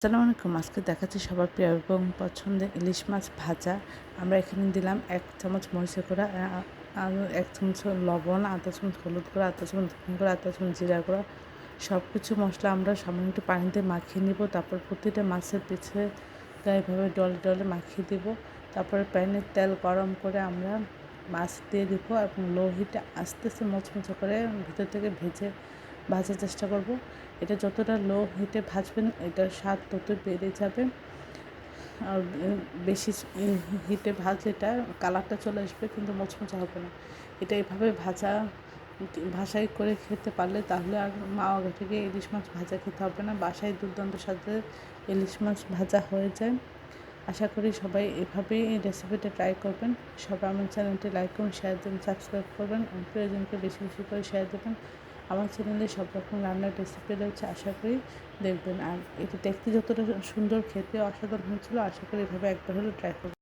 আসসালামু আলাইকুম। আজকে দেখাচ্ছি সবার প্রিয় এবং পছন্দের ইলিশ মাছ ভাজা। আমরা এখানে দিলাম ১ চামচ মরিচের গুঁড়া, ১ চামচ লবণ, ১/২ চামচ হলুদ গুঁড়া, ১/২ চামচ ধনে গুঁড়া, ১/২ চামচ জিরা গুঁড়া। সব কিছু মশলা আমরা সামান্য একটু পানিতে মাখিয়ে নিব। তারপর প্রতিটা মাছের পিছে গায়ে এভাবে ডলে ডলে মাখিয়ে দিব। তারপরে প্যানে তেল গরম করে আমরা মাছ দিয়ে দিব এবং লো হিটে আস্তে আস্তে মুচমুচে করে ভিতর থেকে ভাজার চেষ্টা করব। এটা যতটা লো হিটে ভাজবেন এটার স্বাদ ততই বেড়ে যাবে। আর বেশি হিটে ভাজলে এটা কালারটা চলে আসবে কিন্তু মুচমুচে হবে না। এটা এভাবে ভাসাই করে খেতে পারলে তাহলে আর আগে থেকে ইলিশ মাছ ভাজা খেতে হবে না। বাসায় দুর্দান্ত স্বাদে ইলিশ মাছ ভাজা হয়ে যায়। আশা করি সবাই এভাবেই এই রেসিপিটা ট্রাই করবেন। সবাই আমার চ্যানেলটি লাইক করুন, শেয়ার দেবেন, সাবস্ক্রাইব করবেন, প্রিয়জনকে বেশি বেশি করে শেয়ার দেবেন। আমার চ্যানেলে সব রকম রান্নার রেসিপি রয়েছে, আশা করি দেখবেন। আর এটা দেখতে যতটা সুন্দর, খেতে অসাধারণ হয়েছিল। আশা করি এভাবে একবার হলেও ট্রাই করবেন।